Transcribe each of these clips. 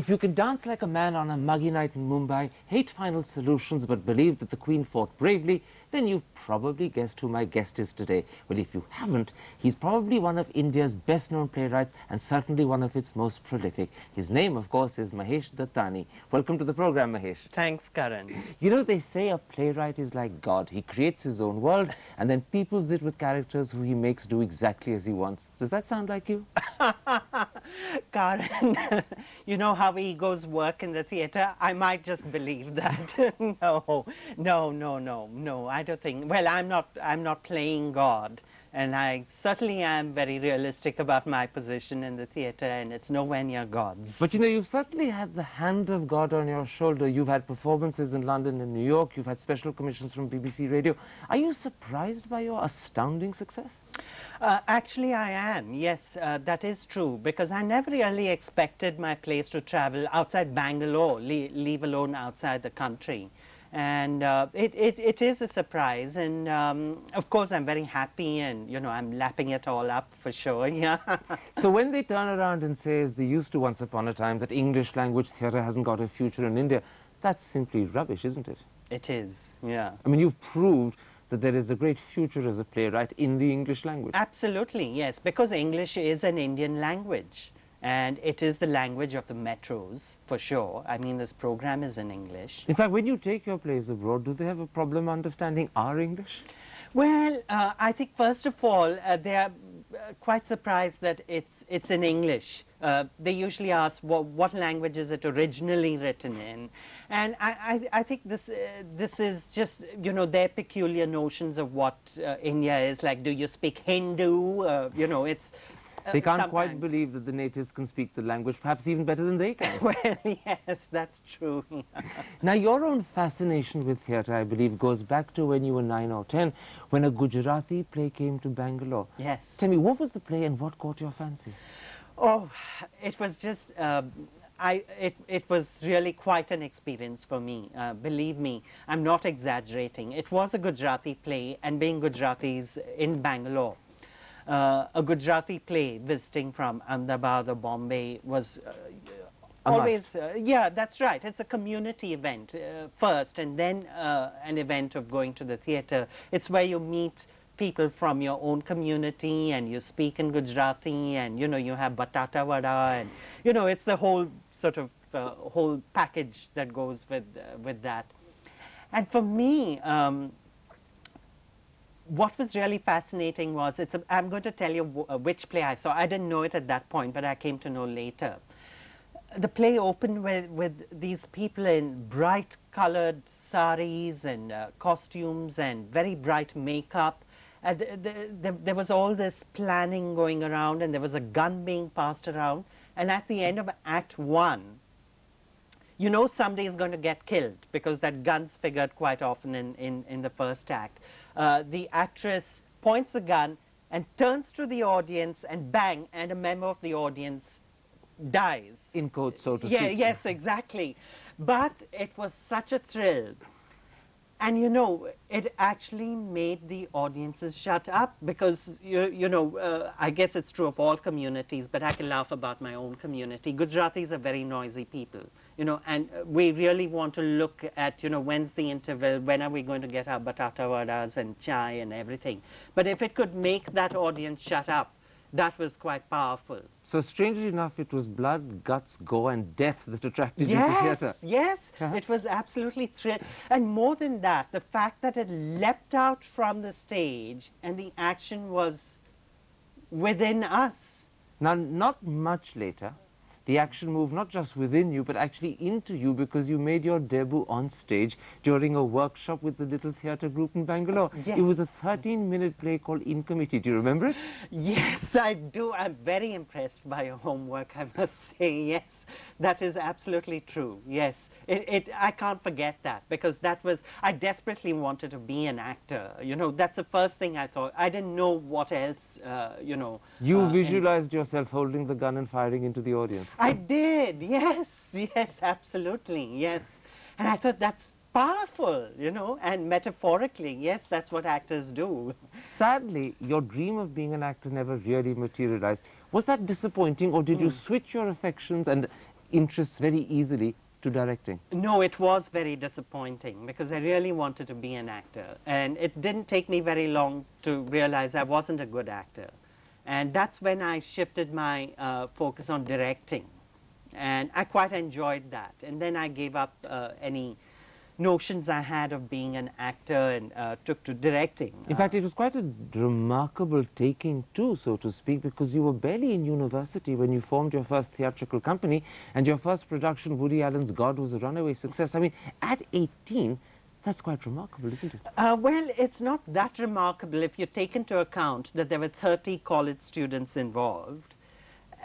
If you can dance like a man on a muggy night in Mumbai, hate final solutions but believe that the Queen fought bravely, then you've probably guessed who my guest is today. Well, if you haven't, he's probably one of India's best-known playwrights and certainly one of its most prolific. His name, of course, is Mahesh Dattani. Welcome to the program, Mahesh. Thanks, Karan. You know, they say a playwright is like God. He creates his own world and then peoples it with characters who he makes do exactly as he wants. Does that sound like you? Karan, you know how egos work in the theatre? I might just believe that. No, I don't think. Well, I'm not playing God, and I certainly am very realistic about my position in the theatre, and it's nowhere near God's. But you know, you've certainly had the hand of God on your shoulder. You've had performances in London and New York. You've had special commissions from BBC Radio. Are you surprised by your astounding success? Actually, I am. Yes, that is true, because I never really expected my plays to travel outside Bangalore, leave alone outside the country. And it is a surprise, and of course I'm very happy, and you know, I'm lapping it all up for sure. Yeah. So when they turn around and say, as they used to once upon a time, that English language theatre hasn't got a future in India, that's simply rubbish, isn't it? It is, yeah. I mean, you've proved that there is a great future as a playwright in the English language. Absolutely, yes, because English is an Indian language. And it is the language of the metros, for sure. I mean, this program is in English. In fact, when you take your plays abroad, do they have a problem understanding our English? Well, I think, first of all, they are quite surprised that it's in English. They usually ask, what language is it originally written in? And I think this is just, you know, their peculiar notions of what India is. Like, do you speak Hindu? You know, it's... They can't sometimes quite believe that the natives can speak the language, perhaps even better than they can. Well, yes, that's true. Now, your own fascination with theatre, I believe, goes back to when you were 9 or 10, when a Gujarati play came to Bangalore. Yes. Tell me, what was the play and what caught your fancy? Oh, it was just, it was really quite an experience for me. Believe me, I'm not exaggerating. It was a Gujarati play, and being Gujaratis in Bangalore, a Gujarati play visiting from Ahmedabad or Bombay was always, yeah, that's right. It's a community event first, and then an event of going to the theatre. It's where you meet people from your own community, and you speak in Gujarati, and you know, you have batata vada, and you know, it's the whole sort of whole package that goes with that. And for me, what was really fascinating was, I'm going to tell you which play I saw. I didn't know it at that point, but I came to know later. The play opened with these people in bright colored saris and costumes and very bright makeup. There was all this planning going around, and there was a gun being passed around. And at the end of Act 1, you know somebody is going to get killed, because that gun's figured quite often in the first act. The actress points the gun and turns to the audience, and bang, and a member of the audience dies. In quotes, so to Yeah, speak. yes, exactly. But it was such a thrill. And you know, it actually made the audiences shut up, because, you know, I guess it's true of all communities, but I can laugh about my own community. Gujaratis are very noisy people, you know, and we really want to look at, you know, when's the interval, when are we going to get our batata vadas and chai and everything. But if it could make that audience shut up, that was quite powerful. So strangely enough, it was blood, guts, gore and death that attracted you to theatre. Yes, it was absolutely thrilling. And more than that, the fact that it leapt out from the stage and the action was within us. Now, not much later, the action moved not just within you, but actually into you, because you made your debut on stage during a workshop with the little theatre group in Bangalore. Yes. It was a 13-minute play called In Committee. Do you remember it? Yes, I do. I'm very impressed by your homework, I must say. Yes, that is absolutely true. Yes, I can't forget that, because that was, I desperately wanted to be an actor. You know, that's the first thing I thought. I didn't know what else, you know. You visualized yourself holding the gun and firing into the audience. I did, yes, absolutely, yes. And I thought, that's powerful, you know, and metaphorically, yes, that's what actors do. Sadly, your dream of being an actor never really materialized. Was that disappointing, or did you switch your affections and interests very easily to directing? No, it was very disappointing because I really wanted to be an actor. And it didn't take me very long to realize I wasn't a good actor. And that's when I shifted my focus on directing. And I quite enjoyed that. And then I gave up any notions I had of being an actor and took to directing. In fact, it was quite a remarkable taking too, so to speak, because you were barely in university when you formed your first theatrical company, and your first production, Woody Allen's God, was a runaway success. I mean, at 18, that's quite remarkable, isn't it? Well, it's not that remarkable if you take into account that there were 30 college students involved.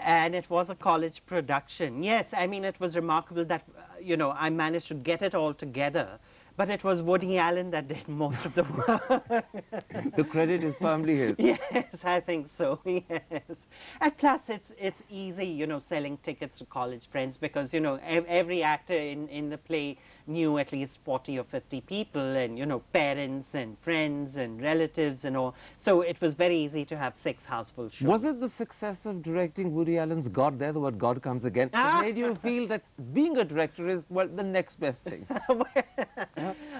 And it was a college production. Yes, I mean, it was remarkable that, you know, I managed to get it all together. But it was Woody Allen that did most of the work. The credit is firmly his. Yes, I think so, yes. And plus, it's easy, you know, selling tickets to college friends because, you know, every actor in the play knew at least 40 or 50 people and, you know, parents and friends and relatives and all. So it was very easy to have 6 houseful shows. Was it the success of directing Woody Allen's God, there the word God comes again, that made you feel that being a director is, well, the next best thing?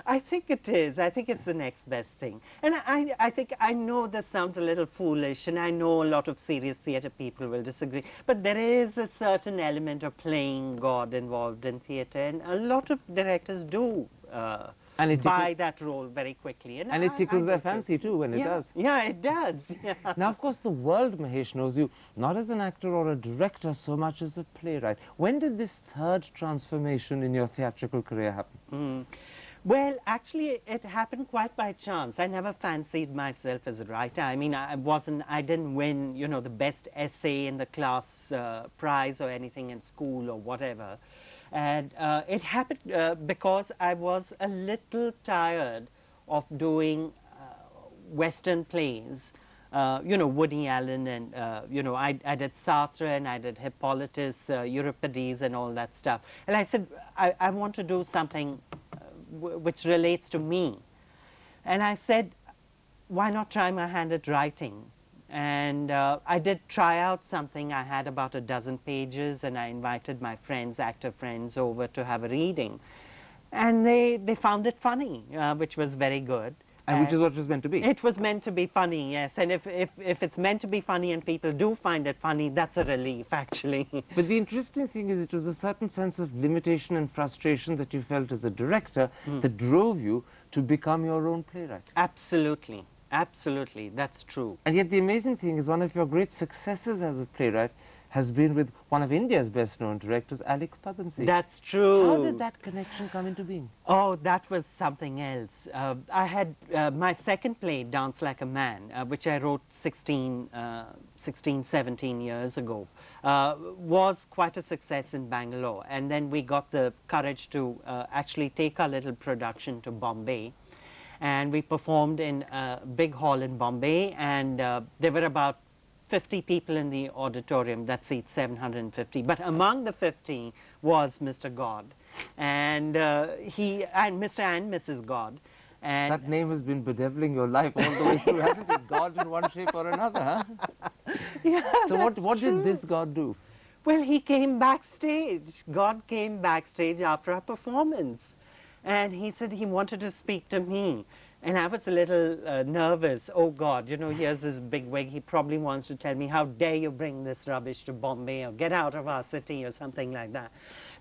I think it is. I think it's the next best thing. And I think, I know this sounds a little foolish, and I know a lot of serious theatre people will disagree, but there is a certain element of playing God involved in theatre, and a lot of directors do buy that role very quickly. And it tickles their fancy too when it does. Yeah, it does. Yeah. Now, of course, the world, Mahesh, knows you not as an actor or a director so much as a playwright. When did this third transformation in your theatrical career happen? Well, actually, it happened quite by chance. I never fancied myself as a writer. I mean, I didn't win, you know, the best essay in the class prize or anything in school or whatever. And it happened because I was a little tired of doing Western plays. You know, Woody Allen and, you know, I did Sartre and I did Hippolytus, Euripides and all that stuff. And I said, I want to do something which relates to me. And I said, why not try my hand at writing? And I did try out something. I had about a dozen pages, and I invited my friends, actor friends, over to have a reading. And they found it funny, which was very good. And which is what it was meant to be. It was meant to be funny, yes. And if it's meant to be funny and people do find it funny, that's a relief, actually. But the interesting thing is it was a certain sense of limitation and frustration that you felt as a director that drove you to become your own playwright. Absolutely. Absolutely. That's true. And yet the amazing thing is one of your great successes as a playwright has been with one of India's best-known directors, Alec Padamsee. That's true. How did that connection come into being? Oh, that was something else. I had my second play, Dance Like a Man, which I wrote 16, 17 years ago, was quite a success in Bangalore. And then we got the courage to actually take our little production to Bombay. And we performed in a big hall in Bombay, and there were about 50 people in the auditorium that seats 750. But among the 50 was Mr. God, and Mr. and Mrs. God. And that name has been bedeviling your life all the way through, hasn't it? God in one shape or another, huh? Yeah, so what did this God do? Well, he came backstage. God came backstage after our performance. And he said he wanted to speak to me. And I was a little nervous. Oh, God, you know, here's this big wig. He probably wants to tell me, how dare you bring this rubbish to Bombay, or get out of our city, or something like that.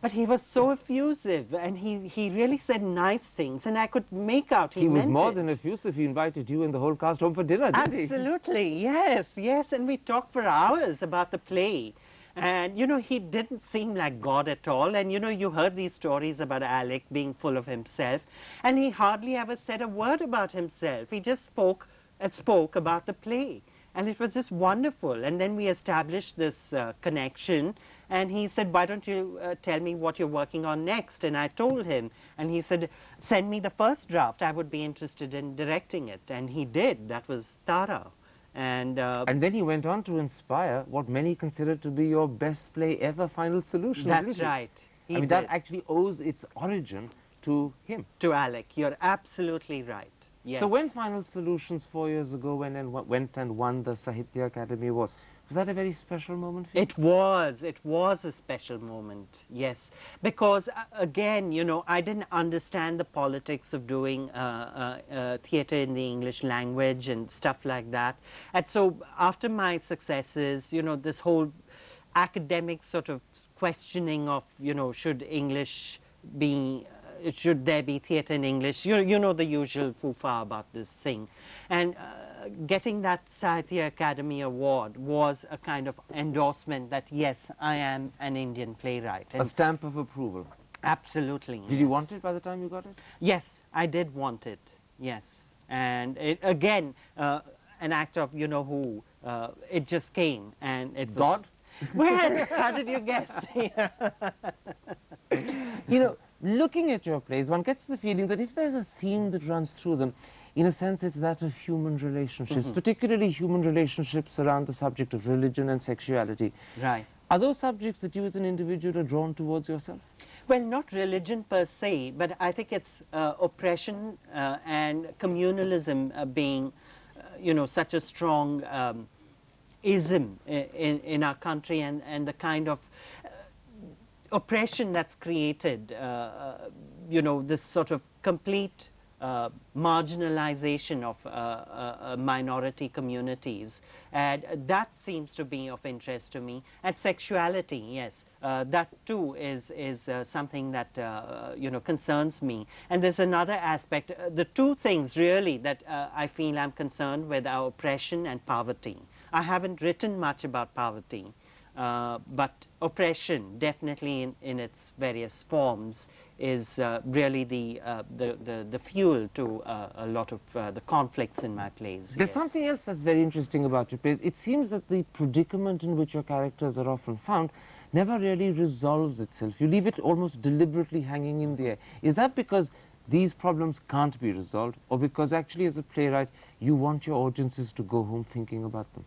But he was so effusive, and he really said nice things, and I could make out he meant it. He was more than effusive. He invited you and the whole cast home for dinner, didn't he? Absolutely, yes, yes. And we talked for hours about the play. And, you know, he didn't seem like God at all. And, you know, you heard these stories about Alec being full of himself. And he hardly ever said a word about himself. He just spoke about the play. And it was just wonderful. And then we established this connection. And he said, why don't you tell me what you're working on next? And I told him. And he said, send me the first draft. I would be interested in directing it. And he did. That was Tara. And then he went on to inspire what many consider to be your best play ever, Final Solutions. That's right. I mean, that actually owes its origin to him. To Alec. You're absolutely right. Yes. So when Final Solutions 4 years ago went and won the Sahitya Academy Award, Was that a very special moment for you? It was a special moment, yes. Because, again, you know, I didn't understand the politics of doing theatre in the English language and stuff like that. And so after my successes, you know, this whole academic sort of questioning of, you know, should English be should there be theatre in English? You know the usual foo-fa about this thing. And getting that Sahitya Academy Award was a kind of endorsement that, yes, I am an Indian playwright. A stamp of approval. Absolutely. Did you want it by the time you got it? Yes, I did want it, yes. And it, again, an act of you-know-who. It just came. And it was, God? Well, how did you guess? You know, looking at your plays, one gets the feeling that if there's a theme that runs through them, in a sense it's that of human relationships, particularly human relationships around the subject of religion and sexuality. Right. Are those subjects that you as an individual are drawn towards yourself? Well, not religion per se, but I think it's oppression and communalism being, you know, such a strong ism in our country, and the kind of oppression that's created, you know, this sort of complete marginalization of minority communities. And that seems to be of interest to me. And sexuality, yes, that too is something that, you know, concerns me. And there's another aspect. The two things really that I feel I'm concerned with are oppression and poverty. I haven't written much about poverty. But oppression, definitely in its various forms, is really the fuel to a lot of the conflicts in my plays. There's yes. something else that's very interesting about your plays. It seems that the predicament in which your characters are often found never really resolves itself. You leave it almost deliberately hanging in the air. Is that because these problems can't be resolved, or because actually as a playwright you want your audiences to go home thinking about them?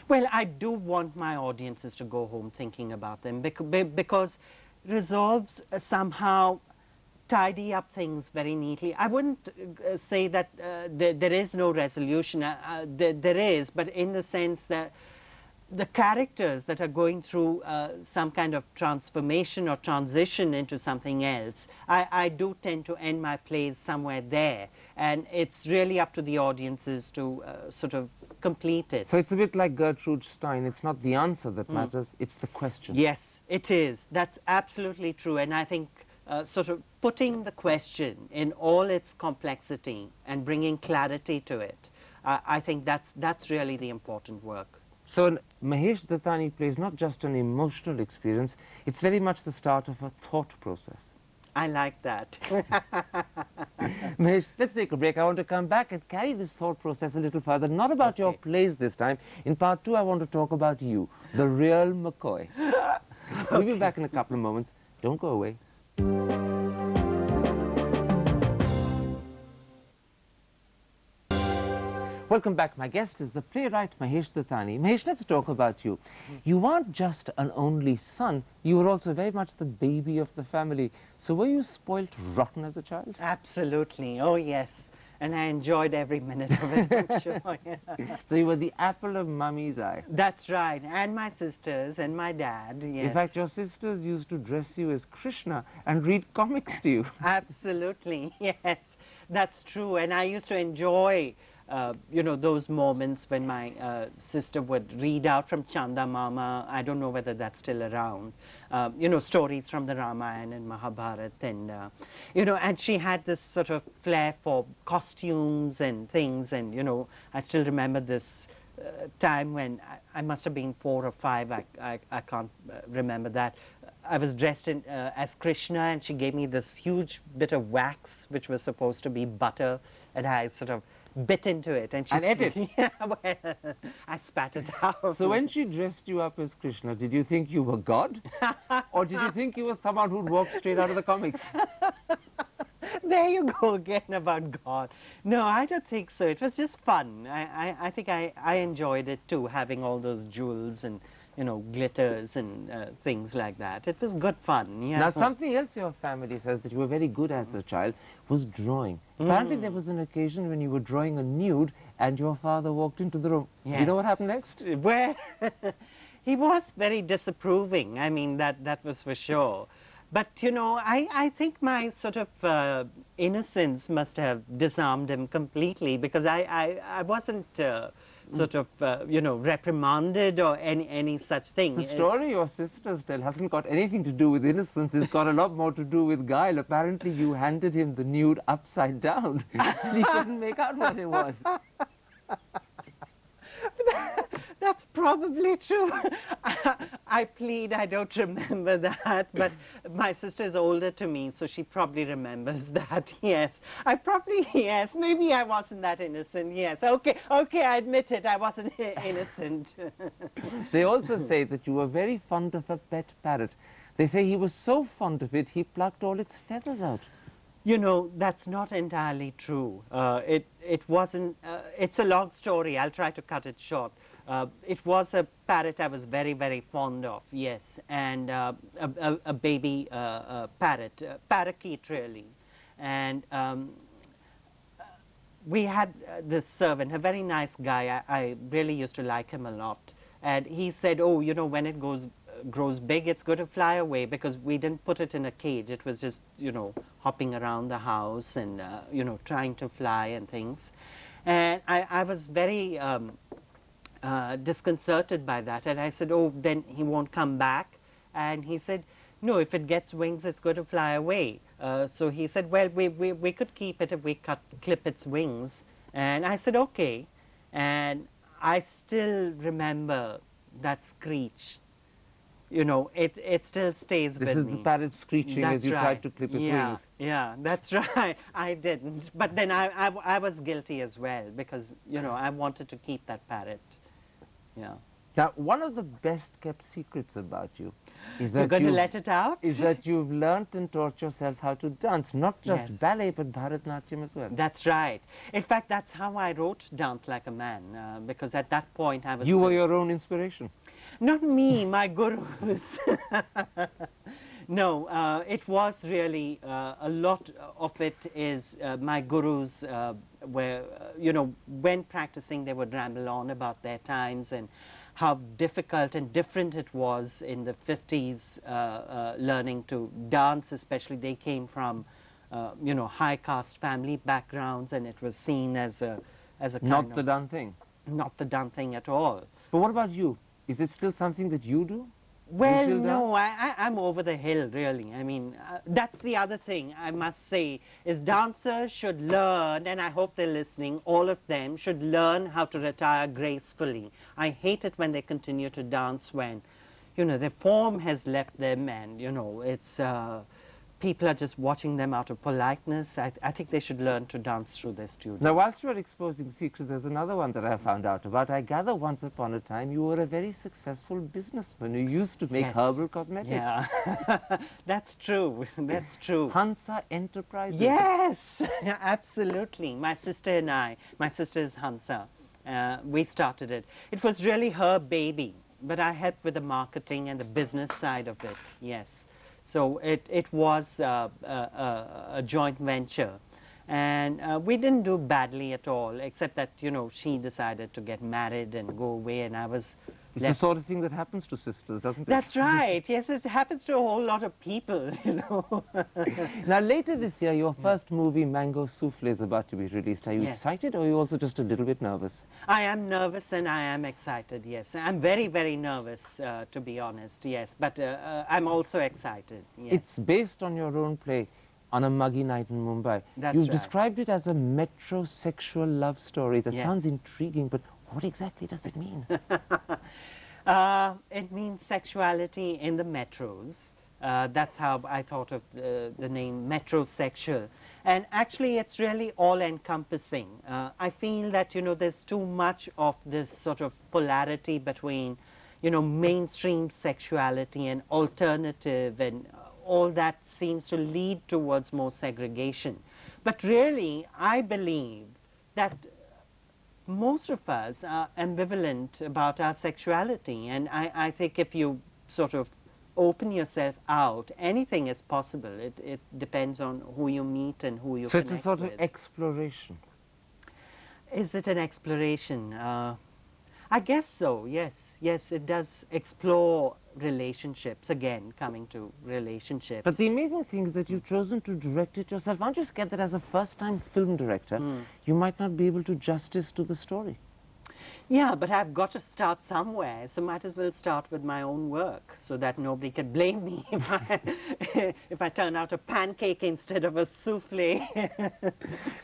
Well, I do want my audiences to go home thinking about them, because resolves somehow tidy up things very neatly. I wouldn't say that there is no resolution. There is, but in the sense that the characters that are going through some kind of transformation or transition into something else, I do tend to end my plays somewhere there. And it's really up to the audiences to sort of complete it. So it's a bit like Gertrude Stein. It's not the answer that matters, it's the question. Yes, it is. That's absolutely true. And I think sort of putting the question in all its complexity and bringing clarity to it, I think that's really the important work. So Mahesh Dattani plays not just an emotional experience, it's very much the start of a thought process. I like that. Mahesh, let's take a break. I want to come back and carry this thought process a little further, not about your plays this time. In part two, I want to talk about you, the real McCoy. We'll be back in a couple of moments. Don't go away. Welcome back. My guest is the playwright Mahesh Dattani. Mahesh, let's talk about you. You aren't just an only son, you were also very much the baby of the family. So were you spoilt rotten as a child? Absolutely. Oh, yes. And I enjoyed every minute of it, I'm sure. Yeah. So you were the apple of mummy's eye. That's right. And my sisters and my dad, yes. In fact, your sisters used to dress you as Krishna and read comics to you. Absolutely, yes. That's true. And I used to enjoy you know, those moments when my sister would read out from Chanda Mama. I don't know whether that's still around. You know, stories from the Ramayana and Mahabharata, and you know, and she had this sort of flair for costumes and things. And you know, I still remember this time when I must have been 4 or 5. I can't remember that. I was dressed in, as Krishna, and she gave me this huge bit of wax, which was supposed to be butter, and I sort of bit into it, and she ate it? Yeah, well, I spat it out. So when she dressed you up as Krishna, did you think you were God? Or did you think you were someone who'd walked straight out of the comics? There you go again about God. No, I don't think so. It was just fun. I think I enjoyed it too, having all those jewels and glitters and things like that. It was good fun. Yeah. Now, something else your family says that you were very good as a child was drawing. Apparently, there was an occasion when you were drawing a nude and your father walked into the room. Yes. Do you know what happened next? Well, he was very disapproving. I mean, that was for sure. But, I think my sort of innocence must have disarmed him completely, because I wasn't sort of, reprimanded or any such thing. The story your sisters tell hasn't got anything to do with innocence. It's got a lot more to do with guile. Apparently, you handed him the nude upside down, and he couldn't make out what it was. That's probably true. I plead I don't remember that, but my sister is older to me, so she probably remembers that, yes. Yes, maybe I wasn't that innocent, yes. Okay, I admit it, I wasn't innocent. They also say that you were very fond of a pet parrot. They say he was so fond of it, he plucked all its feathers out. That's not entirely true. It wasn't, it's a long story, I'll try to cut it short. It was a parrot I was very, very fond of, yes, and a baby parrot, parakeet really. And we had this servant, a very nice guy. I really used to like him a lot. And he said, oh, when it grows big, it's going to fly away, because we didn't put it in a cage. It was just, hopping around the house and, trying to fly and things. And I was very disconcerted by that, and I said, oh, then he won't come back. And he said, no, if it gets wings, it's going to fly away. So he said, well, we could keep it if we clip its wings. And I said, okay. And I still remember that screech. It still stays with me. This is the parrot screeching as you tried to clip its wings. Yeah, that's right. I didn't. But then I was guilty as well, because, I wanted to keep that parrot. Yeah. Now, one of the best kept secrets about you is that You're going to let it out? Is that you've learnt and taught yourself how to dance, not just Yes. ballet, but Bharatanatyam as well. That's right. In fact, that's how I wrote Dance Like a Man, because at that point I was... You were your own inspiration. Not me, my gurus. No, it was really, a lot of it is my gurus were, when practicing, they would ramble on about their times and how difficult and different it was in the 50s learning to dance, especially. They came from, high caste family backgrounds, and it was seen as a kind Not of... the done thing. Not the done thing at all. But what about you? Is it still something that you do? Well, still no, dance? I'm over the hill, really. I mean, that's the other thing I must say, is dancers should learn, and I hope they're listening, all of them should learn how to retire gracefully. I hate it when they continue to dance when, their form has left them, and, it's... people are just watching them out of politeness. I think they should learn to dance through their studios. Now, whilst you are exposing secrets, there's another one that I found out about. I gather once upon a time you were a very successful businessman who used to make Yes. herbal cosmetics. Yeah, that's true. That's true. Hansa Enterprises. Yes, absolutely. My sister and I, my sister is Hansa, we started it. It was really her baby, but I helped with the marketing and the business side of it, yes. So it was a joint venture. And we didn't do badly at all, except that, she decided to get married and go away, and I was It's the sort of thing that happens to sisters, doesn't it? That's right. Yes, it happens to a whole lot of people, Now, later this year, your first movie, Mango Souffle, is about to be released. Are you Yes. excited, or are you also just a little bit nervous? I am nervous and I am excited, yes. I'm very, very nervous, to be honest, yes. But I'm also excited, yes. It's based on your own play, On a Muggy Night in Mumbai. That's You've right. described it as a metrosexual love story. That Yes. sounds intriguing, but what exactly does it mean? It means sexuality in the metros. That's how I thought of the name metrosexual. And actually, it's really all-encompassing. I feel that, there's too much of this sort of polarity between, mainstream sexuality and alternative, and all that seems to lead towards more segregation. But really, I believe that most of us are ambivalent about our sexuality, and I think if you sort of open yourself out, anything is possible. It depends on who you meet and who you So it's connect a sort with. of exploration. Is it an exploration? I guess so, yes. Yes, it does explore relationships, again, coming to relationships. But the amazing thing is that you've chosen to direct it yourself. Aren't you scared that as a first-time film director, you might not be able to justice to the story? Yeah, but I've got to start somewhere, so might as well start with my own work so that nobody can blame me if I turn out a pancake instead of a souffle.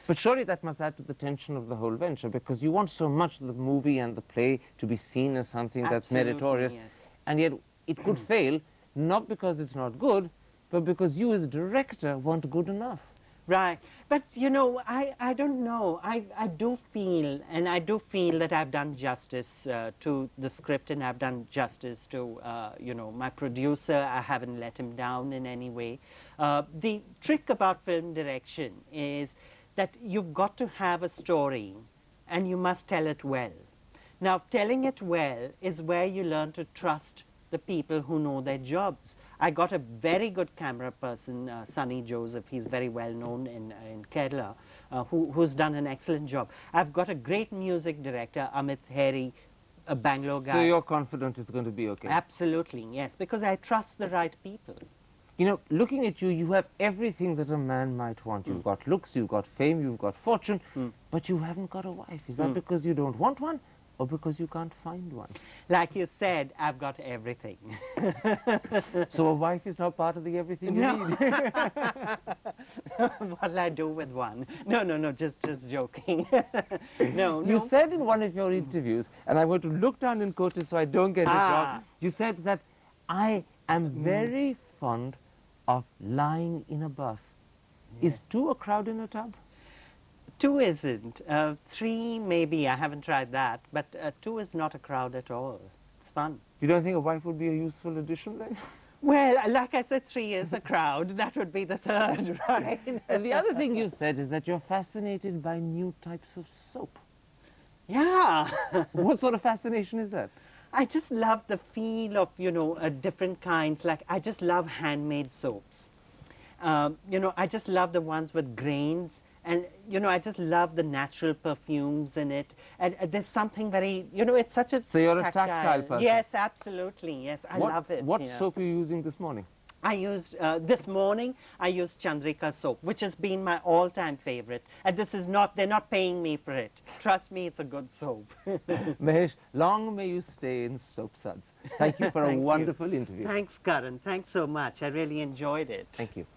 But surely that must add to the tension of the whole venture, because you want so much the movie and the play to be seen as something that's Absolutely, meritorious, yes. and yet it could fail, not because it's not good, but because you as director weren't good enough. Right. But, you know, I don't know. I do feel, and I do feel that I've done justice to the script, and I've done justice to, you know, my producer. I haven't let him down in any way. The trick about film direction is that you've got to have a story, and you must tell it well. Now, telling it well is where you learn to trust the people who know their jobs. I got a very good camera person, Sunny Joseph. He's very well known in Kerala, who's done an excellent job. I've got a great music director, Amit Heri, a Bangalore guy. So you're confident it's going to be okay? Absolutely, yes, because I trust the right people. You know, looking at you, you have everything that a man might want. You've got looks, you've got fame, you've got fortune, but you haven't got a wife. Is that because you don't want one, or because you can't find one? Like you said, I've got everything. So a wife is not part of the everything you No. need? What'll I do with one? No, just joking. No, You no. said in one of your interviews, and I want to look down in quotes so I don't get it Ah. wrong, you said that I am very fond of lying in a bath. Is two a crowd in a tub? Two isn't. Three, maybe. I haven't tried that. But two is not a crowd at all. It's fun. You don't think a wife would be a useful addition then? Well, like I said, three is a crowd. That would be the third, right? And the other thing you've said is that you're fascinated by new types of soap. Yeah. What sort of fascination is that? I just love the feel of, you know, different kinds. Like, I just love handmade soaps. You know, I just love the ones with grains. And, you know, I just love the natural perfumes in it. And there's something very, you know, it's such a So you're a tactile person? Yes, absolutely. Yes, I love it. What yeah. soap are you using this morning? I used, this morning, I used Chandrika soap, which has been my all-time favorite. And this is not, they're not paying me for it. Trust me, it's a good soap. Mahesh, long may you stay in soap suds. Thank you for a Thank you. wonderful interview. Thanks, Karan. Thanks so much. I really enjoyed it. Thank you.